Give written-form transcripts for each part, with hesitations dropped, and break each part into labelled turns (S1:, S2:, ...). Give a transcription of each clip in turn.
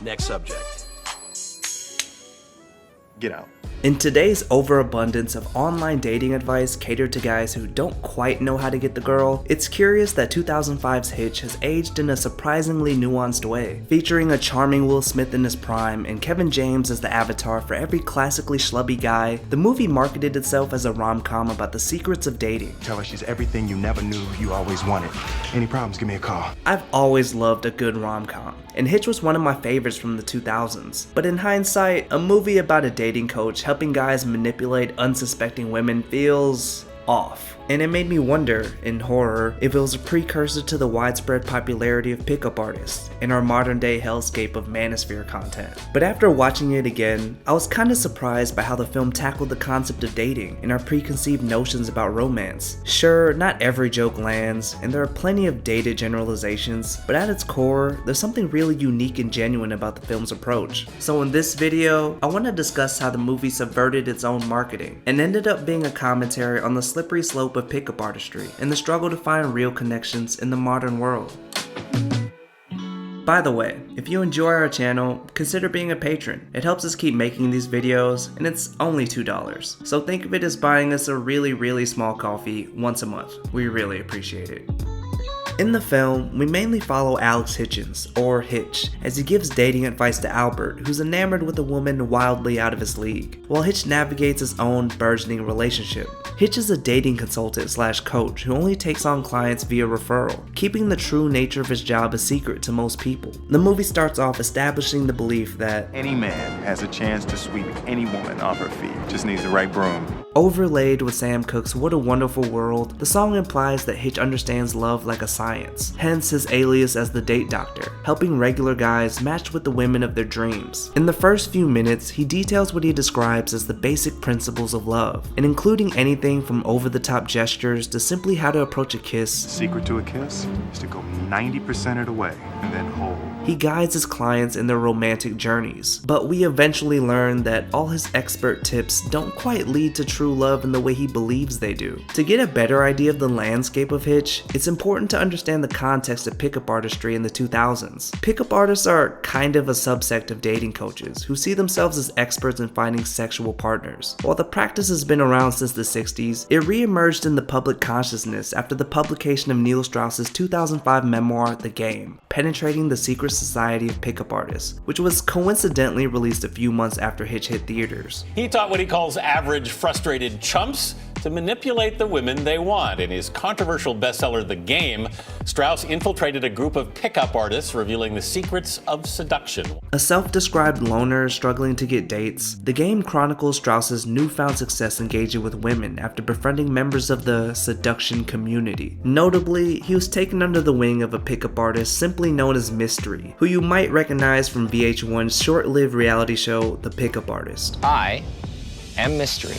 S1: Next subject.
S2: Get out.
S3: In today's overabundance of online dating advice catered to guys who don't quite know how to get the girl, it's curious that 2005's Hitch has aged in a surprisingly nuanced way. Featuring a charming Will Smith in his prime and Kevin James as the avatar for every classically schlubby guy, the movie marketed itself as a rom-com about the secrets of dating.
S2: Tell her she's everything you never knew you always wanted. Any problems, give me a call.
S3: I've always loved a good rom-com, and Hitch was one of my favorites from the 2000s. But in hindsight, a movie about a dating coach helping guys manipulate unsuspecting women feels off. And it made me wonder, in horror, if it was a precursor to the widespread popularity of pickup artists in our modern day hellscape of manosphere content. But after watching it again, I was kinda surprised by how the film tackled the concept of dating and our preconceived notions about romance. Sure, not every joke lands, and there are plenty of dated generalizations, but at its core, there's something really unique and genuine about the film's approach. So in this video, I want to discuss how the movie subverted its own marketing, and ended up being a commentary on the slippery slope of pickup artistry and the struggle to find real connections in the modern world. By the way, if you enjoy our channel, consider being a patron. It helps us keep making these videos, and it's only $2. So think of it as buying us a really small coffee once a month. We really appreciate it. In the film, we mainly follow Alex Hitchens, or Hitch, as he gives dating advice to Albert, who's enamored with a woman wildly out of his league, while Hitch navigates his own burgeoning relationship. Hitch is a dating consultant / coach who only takes on clients via referral, keeping the true nature of his job a secret to most people. The movie starts off establishing the belief that
S2: Any man has a chance to sweep any woman off her feet. Just needs the right broom.
S3: overlaid with Sam Cooke's What a Wonderful World, the song implies that Hitch understands love like a science, hence his alias as the date doctor, helping regular guys match with the women of their dreams. In the first few minutes, he details what he describes as the basic principles of love, and including anything from over-the-top gestures to simply how to approach a kiss.
S2: The secret to a kiss is to go 90% of the way and then hold.
S3: He guides his clients in their romantic journeys, but we eventually learn that all his expert tips don't quite lead to true love in the way he believes they do. To get a better idea of the landscape of Hitch, it's important to understand the context of pickup artistry in the 2000s. Pickup artists are kind of a subsect of dating coaches who see themselves as experts in finding sexual partners. While the practice has been around since the 60s, it re-emerged in the public consciousness after the publication of Neil Strauss's 2005 memoir, The Game, Penetrating the Secret Society of Pickup Artists, which was coincidentally released a few months after Hitch hit theaters.
S4: He taught what he calls average, frustrated chumps to manipulate the women they want. In his controversial bestseller, The Game, Strauss infiltrated a group of pickup artists, revealing the secrets of seduction.
S3: A self-described loner struggling to get dates, The Game chronicles Strauss's newfound success engaging with women after befriending members of the seduction community. Notably, he was taken under the wing of a pickup artist simply known as Mystery, who you might recognize from VH1's short-lived reality show, The Pickup Artist.
S5: I am Mystery.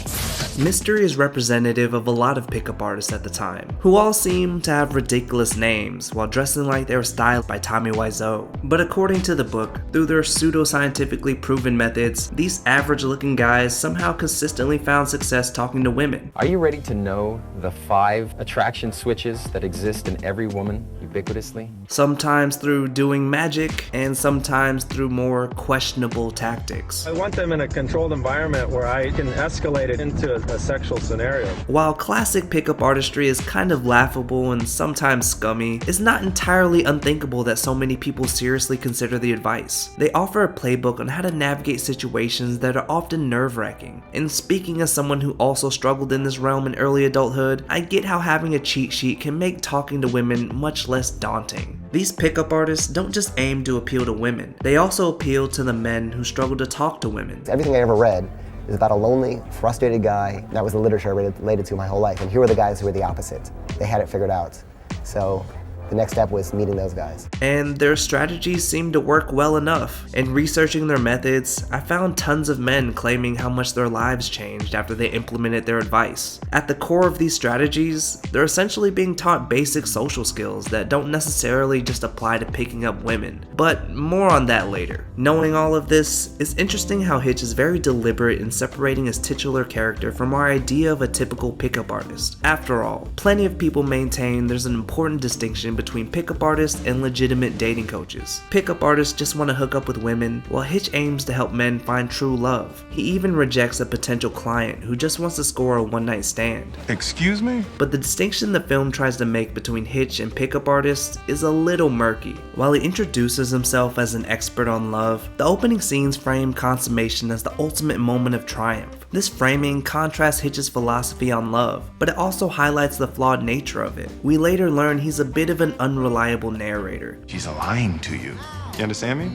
S3: Mystery is representative of a lot of pickup artists at the time, who all seem to have ridiculous names while dressing like they were styled by Tommy Wiseau. But according to the book, through their pseudo-scientifically proven methods, these average-looking guys somehow consistently found success talking to women.
S5: Are you ready to know the 5 attraction switches that exist in every woman ubiquitously?
S3: Sometimes through doing magic, and sometimes through more questionable tactics.
S6: I want them in a controlled environment where I can escalate it into a sexual scenario.
S3: While classic pickup artistry is kind of laughable and sometimes scummy, it's not entirely unthinkable that so many people seriously consider the advice. They offer a playbook on how to navigate situations that are often nerve-wracking. And speaking as someone who also struggled in this realm in early adulthood, I get how having a cheat sheet can make talking to women much less daunting. These pickup artists don't just aim to appeal to women, they also appeal to the men who struggle to talk to women.
S7: Everything I ever read is about a lonely, frustrated guy. That was the literature I related to my whole life. And here were the guys who were the opposite. They had it figured out. So the next step was meeting those guys.
S3: And their strategies seemed to work well enough. In researching their methods, I found tons of men claiming how much their lives changed after they implemented their advice. At the core of these strategies, they're essentially being taught basic social skills that don't necessarily just apply to picking up women. But more on that later. Knowing all of this, it's interesting how Hitch is very deliberate in separating his titular character from our idea of a typical pickup artist. After all, plenty of people maintain there's an important distinction between pickup artists and legitimate dating coaches. Pickup artists just want to hook up with women, while Hitch aims to help men find true love. He even rejects a potential client who just wants to score a one-night stand.
S2: Excuse me?
S3: But the distinction the film tries to make between Hitch and pickup artists is a little murky. While he introduces himself as an expert on love, the opening scenes frame consummation as the ultimate moment of triumph. This framing contrasts Hitch's philosophy on love, but it also highlights the flawed nature of it. We later learn he's a bit of an unreliable narrator.
S2: She's lying to you. You understand me?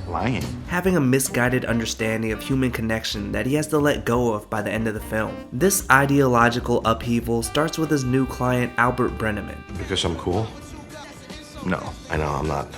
S2: Lying.
S3: Having a misguided understanding of human connection that he has to let go of by the end of the film. This ideological upheaval starts with his new client, Albert Brenneman.
S1: Because I'm cool?
S2: No.
S1: I know, I'm not.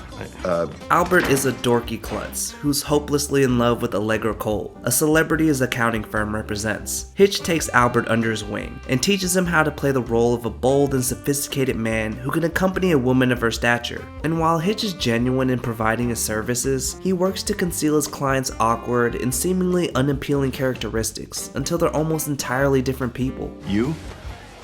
S3: Albert is a dorky klutz who's hopelessly in love with Allegra Cole, a celebrity his accounting firm represents. Hitch takes Albert under his wing and teaches him how to play the role of a bold and sophisticated man who can accompany a woman of her stature. And while Hitch is genuine in providing his services, he works to conceal his client's awkward and seemingly unappealing characteristics until they're almost entirely different people.
S2: You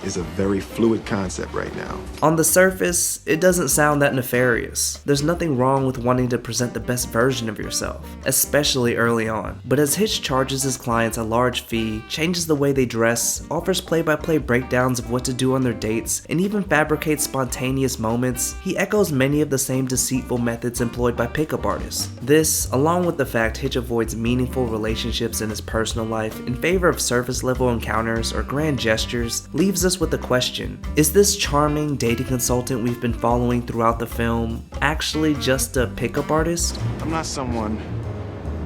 S2: is a very fluid concept right now.
S3: On the surface, it doesn't sound that nefarious. There's nothing wrong with wanting to present the best version of yourself, especially early on. But as Hitch charges his clients a large fee, changes the way they dress, offers play-by-play breakdowns of what to do on their dates, and even fabricates spontaneous moments, he echoes many of the same deceitful methods employed by pickup artists. This, along with the fact Hitch avoids meaningful relationships in his personal life in favor of surface-level encounters or grand gestures, leaves us with the question, is this charming dating consultant we've been following throughout the film actually just a pickup artist?
S2: I'm not someone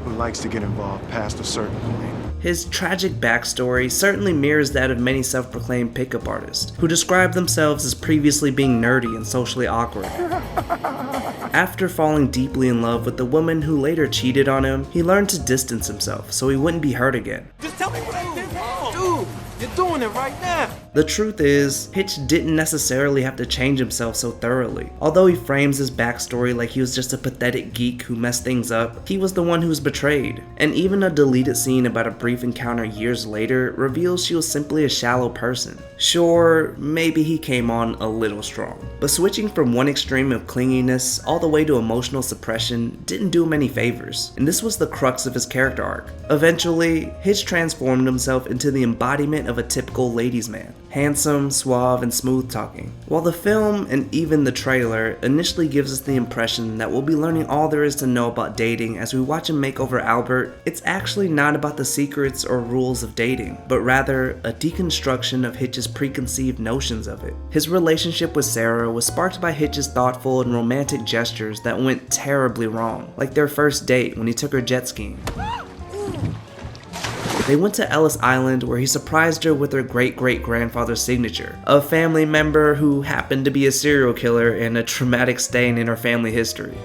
S2: who likes to get involved past a certain point.
S3: His tragic backstory certainly mirrors that of many self-proclaimed pickup artists, who describe themselves as previously being nerdy and socially awkward. After falling deeply in love with the woman who later cheated on him, he learned to distance himself so he wouldn't be hurt again.
S8: Just tell me what I did wrong. Dude, you're doing it right now.
S3: The truth is, Hitch didn't necessarily have to change himself so thoroughly. Although he frames his backstory like he was just a pathetic geek who messed things up, he was the one who was betrayed. And even a deleted scene about a brief encounter years later reveals she was simply a shallow person. Sure, maybe he came on a little strong, but switching from one extreme of clinginess all the way to emotional suppression didn't do him any favors, and this was the crux of his character arc. Eventually, Hitch transformed himself into the embodiment of a typical ladies' man. Handsome, suave, and smooth-talking. While the film, and even the trailer, initially gives us the impression that we'll be learning all there is to know about dating as we watch him make over Albert, it's actually not about the secrets or rules of dating, but rather a deconstruction of Hitch's preconceived notions of it. His relationship with Sarah was sparked by Hitch's thoughtful and romantic gestures that went terribly wrong, like their first date when he took her jet skiing. They went to Ellis Island where he surprised her with her great-great-grandfather's signature, a family member who happened to be a serial killer and a traumatic stain in her family history.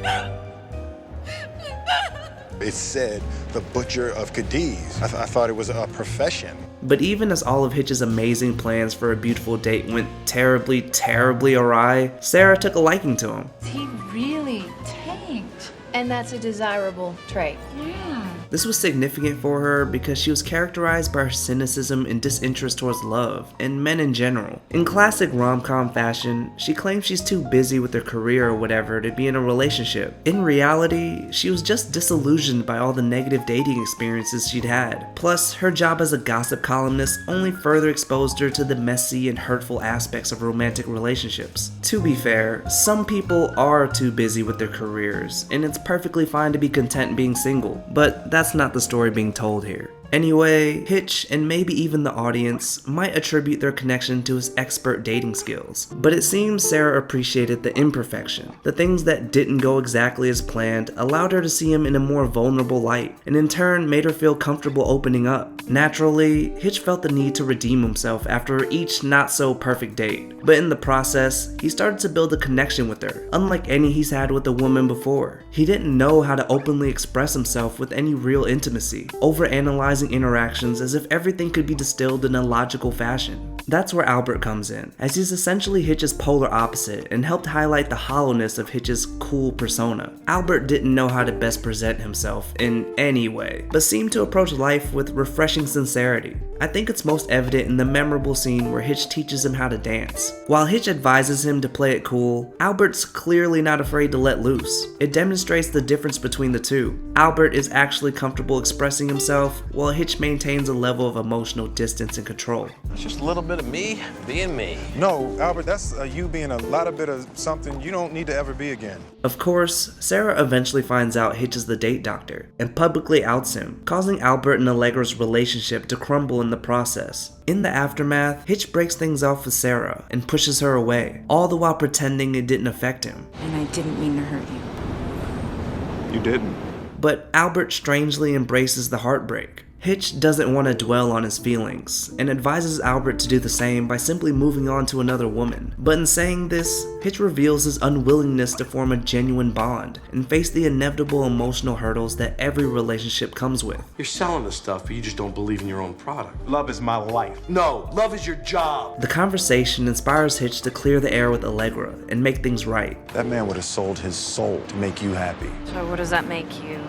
S9: It said the butcher of Cadiz. I thought it was a profession.
S3: But even as all of Hitch's amazing plans for a beautiful date went terribly awry, Sarah took a liking to him.
S10: He really tanked. And that's a desirable trait. Yeah.
S3: This was significant for her because she was characterized by her cynicism and disinterest towards love, and men in general. In classic rom-com fashion, she claims she's too busy with her career or whatever to be in a relationship. In reality, she was just disillusioned by all the negative dating experiences she'd had. Plus, her job as a gossip columnist only further exposed her to the messy and hurtful aspects of romantic relationships. To be fair, some people are too busy with their careers, and it's perfectly fine to be content being single, but that's not the story being told here. Anyway, Hitch, and maybe even the audience, might attribute their connection to his expert dating skills. But it seems Sarah appreciated the imperfection. The things that didn't go exactly as planned allowed her to see him in a more vulnerable light, and in turn made her feel comfortable opening up. Naturally, Hitch felt the need to redeem himself after each not-so-perfect date. But in the process, he started to build a connection with her, unlike any he's had with a woman before. He didn't know how to openly express himself with any real intimacy, overanalyzing interactions as if everything could be distilled in a logical fashion. That's where Albert comes in, as he's essentially Hitch's polar opposite and helped highlight the hollowness of Hitch's cool persona. Albert didn't know how to best present himself in any way, but seemed to approach life with refreshing sincerity. I think it's most evident in the memorable scene where Hitch teaches him how to dance. While Hitch advises him to play it cool, Albert's clearly not afraid to let loose. It demonstrates the difference between the two. Albert is actually comfortable expressing himself, while Hitch maintains a level of emotional distance and control.
S8: It's just a little bit of me being me.
S9: No, Albert, that's you being a lot of bit of something you don't need to ever be again.
S3: Of course, Sarah eventually finds out Hitch is the date doctor and publicly outs him, causing Albert and Allegra's relationship to crumble in the process. In the aftermath, Hitch breaks things off with Sarah and pushes her away, all the while pretending it didn't affect him.
S1: And I didn't mean to hurt you.
S2: You didn't.
S3: But Albert strangely embraces the heartbreak. Hitch doesn't want to dwell on his feelings, and advises Albert to do the same by simply moving on to another woman. But in saying this, Hitch reveals his unwillingness to form a genuine bond, and face the inevitable emotional hurdles that every relationship comes with.
S8: You're selling the stuff, but you just don't believe in your own product.
S2: Love is my life.
S8: No, love is your job.
S3: The conversation inspires Hitch to clear the air with Allegra and make things right.
S9: That man would have sold his soul to make you happy.
S1: So what does that make you?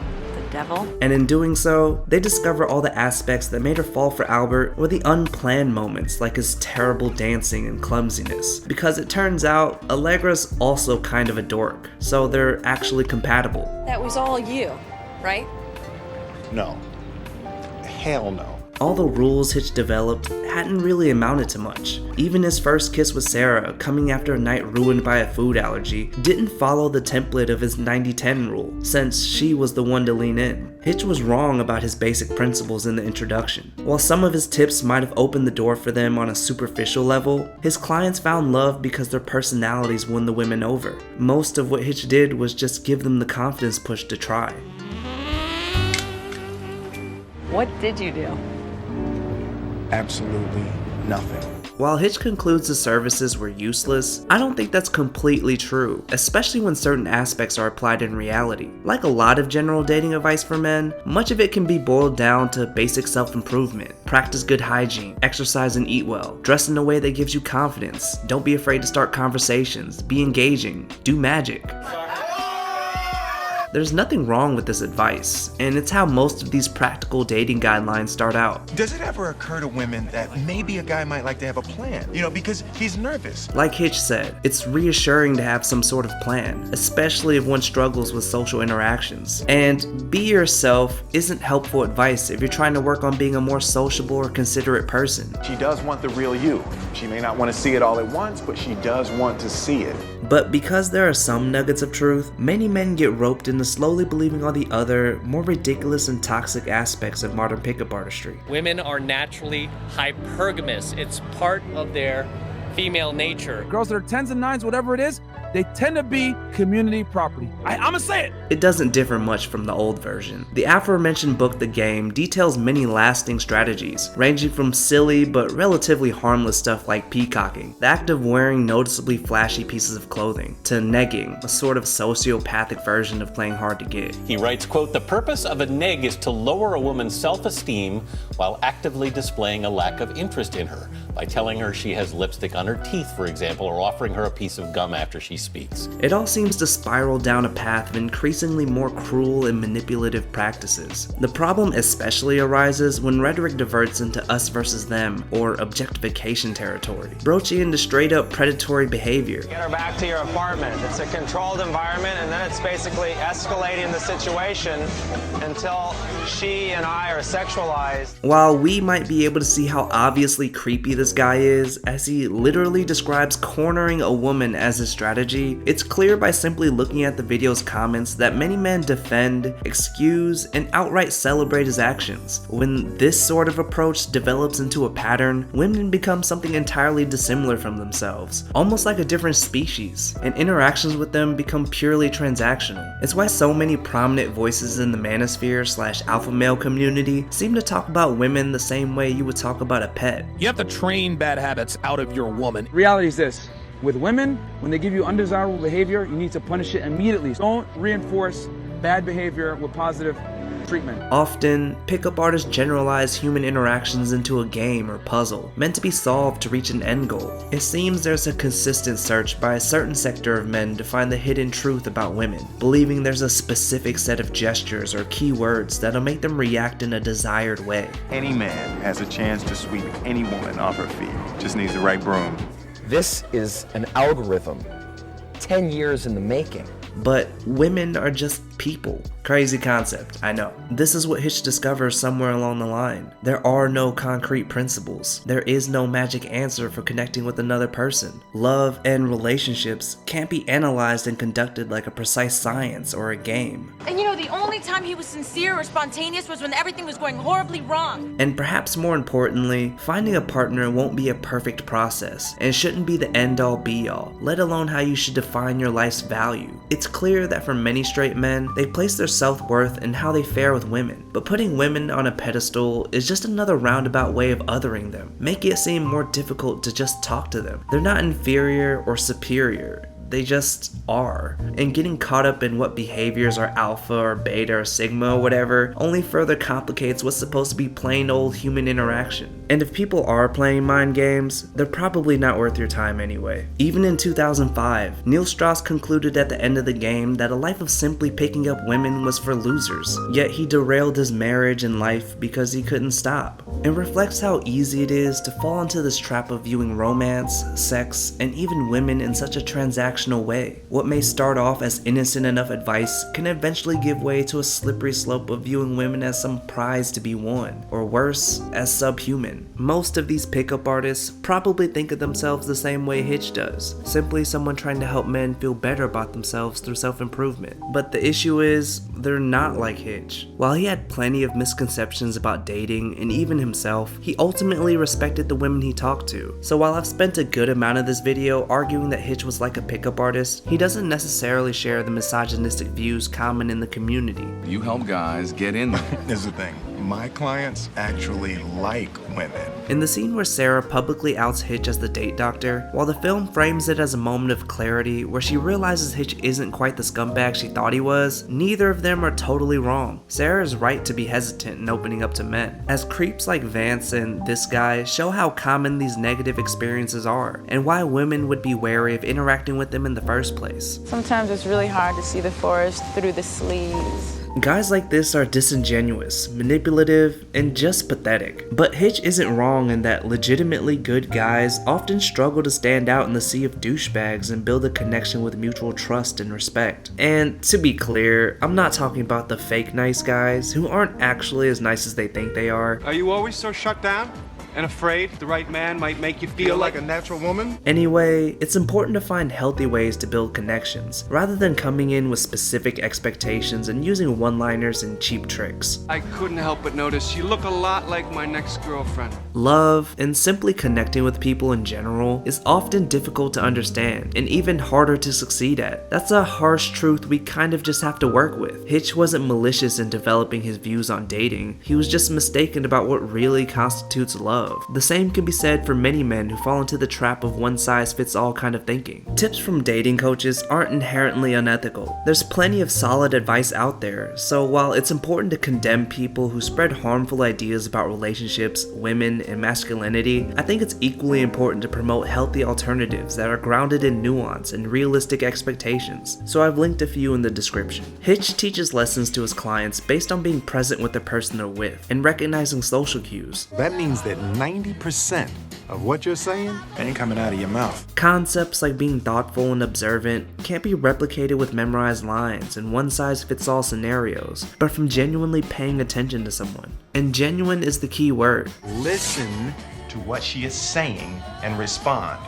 S1: Devil?
S3: And in doing so, they discover all the aspects that made her fall for Albert were the unplanned moments like his terrible dancing and clumsiness. Because it turns out, Allegra's also kind of a dork, so they're actually compatible.
S1: That was all you, right?
S9: No. Hell no.
S3: All the rules Hitch developed hadn't really amounted to much. Even his first kiss with Sarah, coming after a night ruined by a food allergy, didn't follow the template of his 90-10 rule, since she was the one to lean in. Hitch was wrong about his basic principles in the introduction. While some of his tips might have opened the door for them on a superficial level, his clients found love because their personalities won the women over. Most of what Hitch did was just give them the confidence push to try.
S1: What did you do?
S9: Absolutely nothing.
S3: While Hitch concludes his services were useless, I don't think that's completely true, especially when certain aspects are applied in reality. Like a lot of general dating advice for men, much of it can be boiled down to basic self-improvement. Practice good hygiene, exercise and eat well, dress in a way that gives you confidence, don't be afraid to start conversations, be engaging, do magic. There's nothing wrong with this advice, and it's how most of these practical dating guidelines start out.
S11: Does it ever occur to women that maybe a guy might like to have a plan? You know, because he's nervous.
S3: Like Hitch said, it's reassuring to have some sort of plan, especially if one struggles with social interactions. And be yourself isn't helpful advice if you're trying to work on being a more sociable or considerate person.
S2: She does want the real you. She may not want to see it all at once, but she does want to see it.
S3: But because there are some nuggets of truth, many men get roped into slowly believing all the other, more ridiculous and toxic aspects of modern pickup artistry.
S12: Women are naturally hypergamous. It's part of their female nature.
S13: Girls that are 10s and 9s, whatever it is, they tend to be community property. I'm gonna say it!
S3: It doesn't differ much from the old version. The aforementioned book, The Game, details many lasting strategies, ranging from silly but relatively harmless stuff like peacocking, the act of wearing noticeably flashy pieces of clothing, to negging, a sort of sociopathic version of playing hard to get.
S4: He writes, quote, "The purpose of a neg is to lower a woman's self-esteem while actively displaying a lack of interest in her, by telling her she has lipstick on her teeth, for example, or offering her a piece of gum after she speaks."
S3: It all seems to spiral down a path of increasingly more cruel and manipulative practices. The problem especially arises when rhetoric diverts into us versus them, or objectification territory, broaching into straight up predatory behavior.
S6: Get her back to your apartment. It's a controlled environment, and then it's basically escalating the situation until she and I are sexualized.
S3: While we might be able to see how obviously creepy this guy is, as he literally describes cornering a woman as his strategy, it's clear by simply looking at the video's comments that many men defend, excuse, and outright celebrate his actions. When this sort of approach develops into a pattern, women become something entirely dissimilar from themselves, almost like a different species, and interactions with them become purely transactional. It's why so many prominent voices in the manosphere/alpha male community seem to talk about women the same way you would talk about a pet.
S13: You have to train bad habits out of your woman.
S14: Reality is this. With women, when they give you undesirable behavior, you need to punish it immediately. Don't reinforce bad behavior with positive treatment.
S3: Often, pickup artists generalize human interactions into a game or puzzle, meant to be solved to reach an end goal. It seems there's a consistent search by a certain sector of men to find the hidden truth about women, believing there's a specific set of gestures or keywords that'll make them react in a desired way.
S2: Any man has a chance to sweep any woman off her feet. Just needs the right broom.
S5: This is an algorithm, 10 years in the making.
S3: But women are just people. Crazy concept, I know. This is what Hitch discovers somewhere along the line. There are no concrete principles. There is no magic answer for connecting with another person. Love and relationships can't be analyzed and conducted like a precise science or a game.
S15: And you know, the only time he was sincere or spontaneous was when everything was going horribly wrong.
S3: And perhaps more importantly, finding a partner won't be a perfect process and shouldn't be the end-all be-all, let alone how you should define your life's value. It's clear that for many straight men, they place their self-worth in how they fare with women, but putting women on a pedestal is just another roundabout way of othering them, making it seem more difficult to just talk to them. They're not inferior or superior. They just are. And getting caught up in what behaviors are alpha or beta or sigma or whatever only further complicates what's supposed to be plain old human interaction. And if people are playing mind games, they're probably not worth your time anyway. Even in 2005, Neil Strauss concluded at the end of the game that a life of simply picking up women was for losers, yet he derailed his marriage and life because he couldn't stop. It reflects how easy it is to fall into this trap of viewing romance, sex, and even women in such a transactional way. What may start off as innocent enough advice can eventually give way to a slippery slope of viewing women as some prize to be won, or worse, as subhuman. Most of these pickup artists probably think of themselves the same way Hitch does, simply someone trying to help men feel better about themselves through self-improvement. But the issue is, they're not like Hitch. While he had plenty of misconceptions about dating and even himself, he ultimately respected the women he talked to. So while I've spent a good amount of this video arguing that Hitch was like a pickup artist, he doesn't necessarily share the misogynistic views common in the community.
S11: You help guys get in there. Here's the thing. My clients actually like women.
S3: In the scene where Sarah publicly outs Hitch as the date doctor, while the film frames it as a moment of clarity where she realizes Hitch isn't quite the scumbag she thought he was, neither of them are totally wrong. Sarah is right to be hesitant in opening up to men, as creeps like Vance and this guy show how common these negative experiences are, and why women would be wary of interacting with them in the first place.
S16: Sometimes it's really hard to see the forest through the sleeves.
S3: Guys like this are disingenuous, manipulative, and just pathetic. But Hitch isn't wrong in that legitimately good guys often struggle to stand out in the sea of douchebags and build a connection with mutual trust and respect. And to be clear, I'm not talking about the fake nice guys who aren't actually as nice as they think they are.
S9: Are you always so shut down and afraid the right man might make you feel like a natural woman?
S3: Anyway, it's important to find healthy ways to build connections, rather than coming in with specific expectations and using one-liners and cheap tricks.
S8: I couldn't help but notice you look a lot like my next girlfriend.
S3: Love, and simply connecting with people in general, is often difficult to understand, and even harder to succeed at. That's a harsh truth we kind of just have to work with. Hitch wasn't malicious in developing his views on dating, he was just mistaken about what really constitutes love. The same can be said for many men who fall into the trap of one-size-fits-all kind of thinking. Tips from dating coaches aren't inherently unethical. There's plenty of solid advice out there, so while it's important to condemn people who spread harmful ideas about relationships, women, and masculinity, I think it's equally important to promote healthy alternatives that are grounded in nuance and realistic expectations, so I've linked a few in the description. Hitch teaches lessons to his clients based on being present with the person they're with and recognizing social cues.
S9: That means that 90% of what you're saying ain't coming out of your mouth.
S3: Concepts like being thoughtful and observant can't be replicated with memorized lines and one-size-fits-all scenarios, but from genuinely paying attention to someone. And genuine is the key word.
S11: Listen to what she is saying and respond.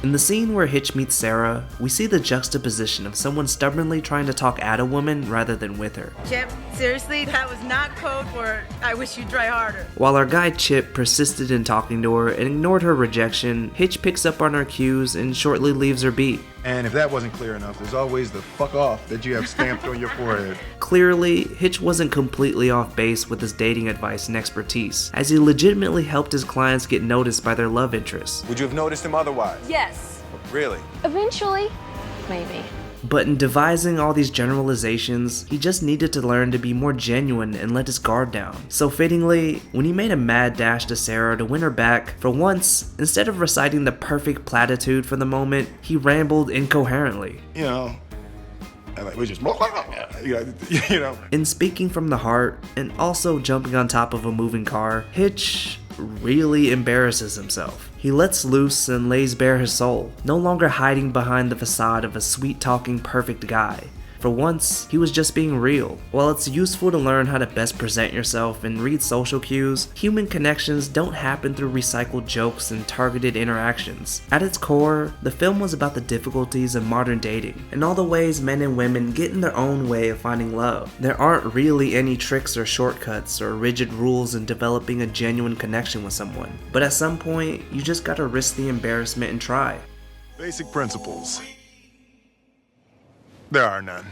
S3: In the scene where Hitch meets Sarah, we see the juxtaposition of someone stubbornly trying to talk at a woman rather than with her.
S15: Chip, seriously, that was not code for I wish you'd try harder.
S3: While our guy Chip persisted in talking to her and ignored her rejection, Hitch picks up on her cues and shortly leaves her be.
S9: And if that wasn't clear enough, there's always the fuck off that you have stamped on your forehead.
S3: Clearly, Hitch wasn't completely off base with his dating advice and expertise, as he legitimately helped his clients get noticed by their love interests.
S9: Would you have noticed him otherwise?
S15: Yes.
S9: Really?
S16: Eventually, maybe.
S3: But in devising all these generalizations, he just needed to learn to be more genuine and let his guard down. So fittingly, when he made a mad dash to Sarah to win her back, for once, instead of reciting the perfect platitude for the moment, he rambled incoherently.
S11: You know, and like we just, you know.
S3: In speaking from the heart, and also jumping on top of a moving car, Hitch really embarrasses himself. He lets loose and lays bare his soul, no longer hiding behind the facade of a sweet-talking perfect guy. For once, he was just being real. While it's useful to learn how to best present yourself and read social cues, human connections don't happen through recycled jokes and targeted interactions. At its core, the film was about the difficulties of modern dating, and all the ways men and women get in their own way of finding love. There aren't really any tricks or shortcuts or rigid rules in developing a genuine connection with someone. But at some point, you just gotta risk the embarrassment and try.
S11: Basic principles. There are none.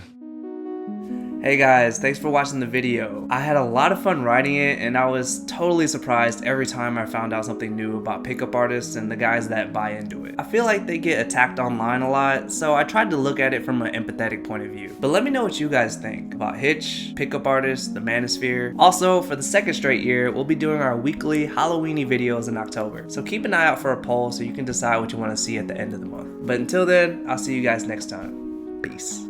S3: Hey guys, thanks for watching the video. I had a lot of fun writing it, and I was totally surprised every time I found out something new about pickup artists and the guys that buy into it. I feel like they get attacked online a lot, so I tried to look at it from an empathetic point of view. But let me know what you guys think about Hitch, pickup artists, the manosphere. Also, for the second straight year, we'll be doing our weekly Halloweeny videos in October. So keep an eye out for a poll so you can decide what you want to see at the end of the month. But until then, I'll see you guys next time. Peace.